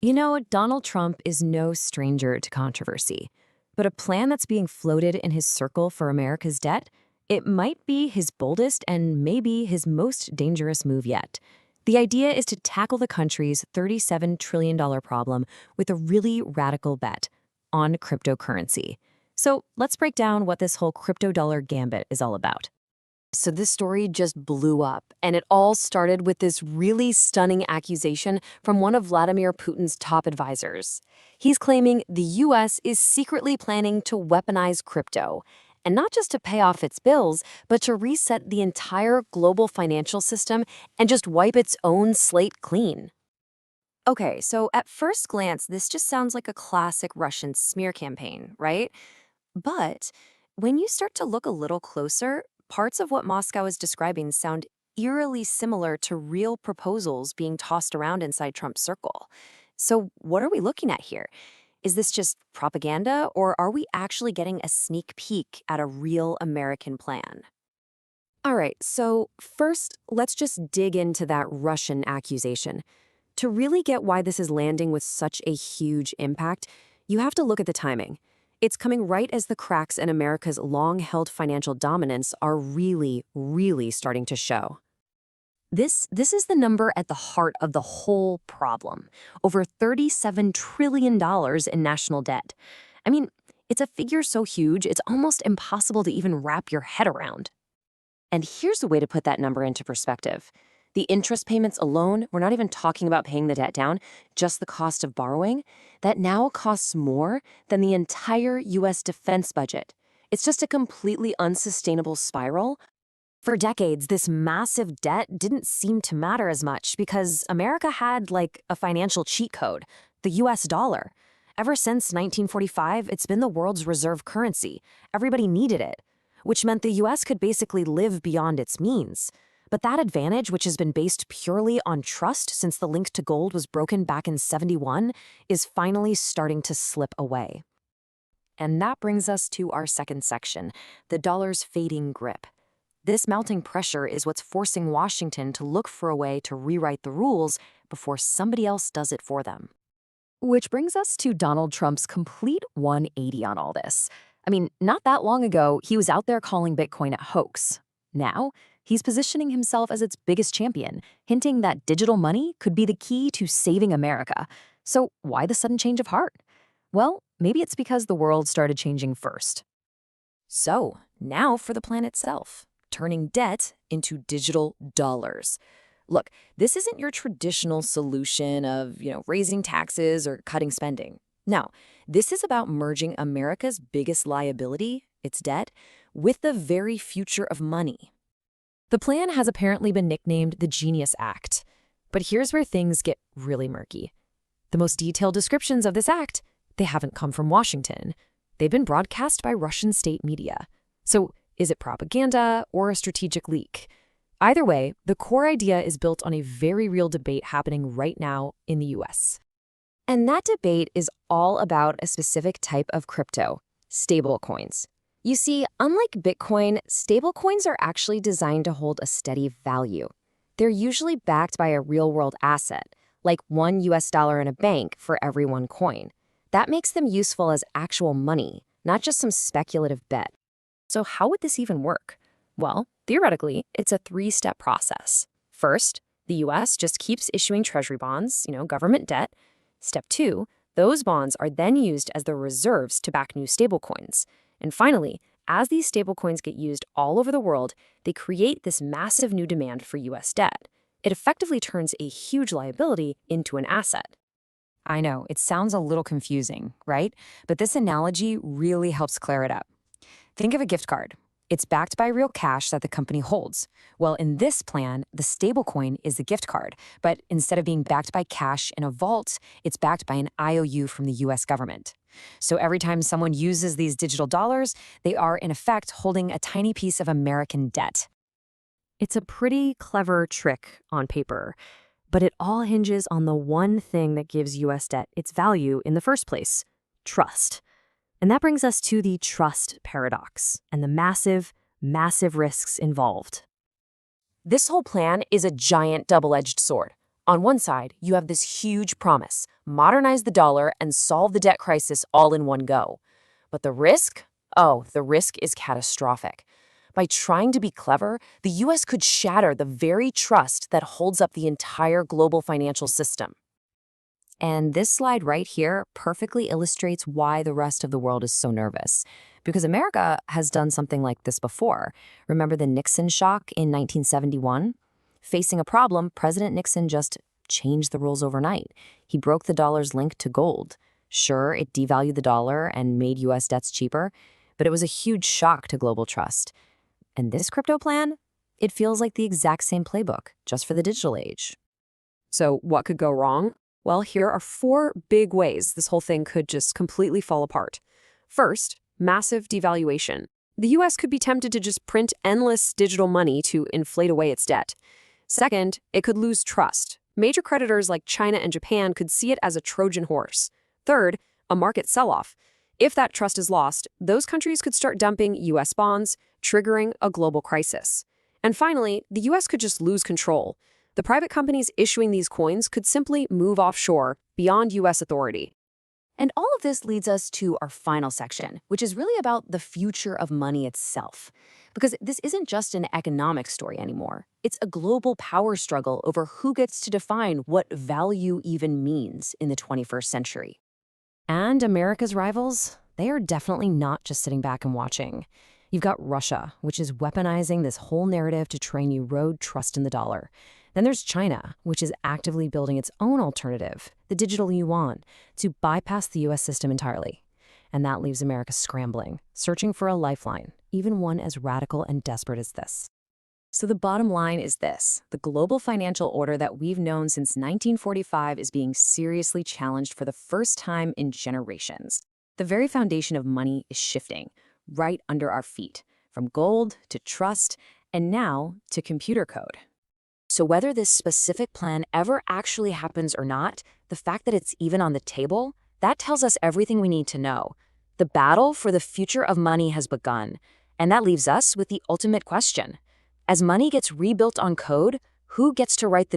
Donald Trump is no stranger to controversy. But a plan that's being floated in his circle for America's debt, it might be his boldest and maybe his most dangerous move yet. The idea is to tackle the country's $37 trillion problem with a really radical bet on cryptocurrency. So let's break down what this whole crypto dollar gambit is all about. So this story just blew up, and it all started with this really stunning accusation from one of Vladimir Putin's top advisors. He's claiming the US is secretly planning to weaponize crypto, and not just to pay off its bills, but to reset the entire global financial system and just wipe its own slate clean. Okay, so at first glance, this just sounds like a classic Russian smear campaign, right? But when you start to look a little closer, parts of what Moscow is describing sound eerily similar to real proposals being tossed around inside Trump's circle. So, what are we looking at here? Is this just propaganda, or are we actually getting a sneak peek at a real American plan? All right, so first, let's just dig into that Russian accusation. To really get why this is landing with such a huge impact, you have to look at the timing. It's coming right as the cracks in America's long-held financial dominance are really starting to show. This is the number at the heart of the whole problem. Over $37 trillion in national debt. I mean, it's a figure so huge, it's almost impossible to even wrap your head around. And here's a way to put that number into perspective. The interest payments alone, we're not even talking about paying the debt down, just the cost of borrowing, that now costs more than the entire US defense budget. It's just a completely unsustainable spiral. For decades, this massive debt didn't seem to matter as much because America had, like, a financial cheat code, the US dollar. Ever since 1945, it's been the world's reserve currency. Everybody needed it, which meant the US could basically live beyond its means. But that advantage, which has been based purely on trust since the link to gold was broken back in '71, is finally starting to slip away. And that brings us to our second section, the dollar's fading grip. This mounting pressure is what's forcing Washington to look for a way to rewrite the rules before somebody else does it for them. Which brings us to Donald Trump's complete 180 on all this. I mean, not that long ago, he was out there calling Bitcoin a hoax. Now, he's positioning himself as its biggest champion, hinting that digital money could be the key to saving America. So why the sudden change of heart? Well, maybe it's because the world started changing first. So, now for the plan itself, turning debt into digital dollars. Look, this isn't your traditional solution of, raising taxes or cutting spending. No, this is about merging America's biggest liability, its debt, with the very future of money. The plan has apparently been nicknamed the Genius Act. But here's where things get really murky. The most detailed descriptions of this act, they haven't come from Washington. They've been broadcast by Russian state media. So is it propaganda or a strategic leak? Either way, the core idea is built on a very real debate happening right now in the US. And that debate is all about a specific type of crypto, stablecoins. You see, unlike Bitcoin, stablecoins are actually designed to hold a steady value. They're usually backed by a real-world asset, like $1 in a bank for every one coin. That makes them useful as actual money, not just some speculative bet. So how would this even work? Well, theoretically, it's a three-step process. First, the US just keeps issuing treasury bonds, government debt. Step 2, those bonds are then used as the reserves to back new stablecoins. And finally, as these stablecoins get used all over the world, they create this massive new demand for US debt. It effectively turns a huge liability into an asset. I know, it sounds a little confusing, right? But this analogy really helps clear it up. Think of a gift card. It's backed by real cash that the company holds. Well, in this plan, the stablecoin is the gift card, but instead of being backed by cash in a vault, it's backed by an IOU from the US government. So every time someone uses these digital dollars, they are in effect holding a tiny piece of American debt. It's a pretty clever trick on paper, but it all hinges on the one thing that gives US debt its value in the first place: trust. And that brings us to the trust paradox and the massive risks involved. This whole plan is a giant double-edged sword. On one side, you have this huge promise: modernize the dollar and solve the debt crisis all in one go. But the risk? Oh, the risk is catastrophic. By trying to be clever, the US could shatter the very trust that holds up the entire global financial system. And this slide right here perfectly illustrates why the rest of the world is so nervous. Because America has done something like this before. Remember the Nixon shock in 1971? Facing a problem, President Nixon just changed the rules overnight. He broke the dollar's link to gold. Sure, it devalued the dollar and made US debts cheaper, but it was a huge shock to global trust. And this crypto plan? It feels like the exact same playbook, just for the digital age. So what could go wrong? Well, here are 4 big ways this whole thing could just completely fall apart. First, massive devaluation. The US could be tempted to just print endless digital money to inflate away its debt. Second, it could lose trust. Major creditors like China and Japan could see it as a Trojan horse. Third, a market sell-off. If that trust is lost, those countries could start dumping US bonds, triggering a global crisis. And finally, the US could just lose control. The private companies issuing these coins could simply move offshore, beyond US authority. And all of this leads us to our final section, which is really about the future of money itself. Because this isn't just an economic story anymore. It's a global power struggle over who gets to define what value even means in the 21st century. And America's rivals, they are definitely not just sitting back and watching. You've got Russia, which is weaponizing this whole narrative to try and erode trust in the dollar. Then there's China, which is actively building its own alternative, the digital yuan, to bypass the US system entirely. And that leaves America scrambling, searching for a lifeline, even one as radical and desperate as this. So the bottom line is this: the global financial order that we've known since 1945 is being seriously challenged for the first time in generations. The very foundation of money is shifting, right under our feet, from gold to trust, and now to computer code. So whether this specific plan ever actually happens or not, the fact that it's even on the table, that tells us everything we need to know. The battle for the future of money has begun, and that leaves us with the ultimate question. As money gets rebuilt on code, who gets to write the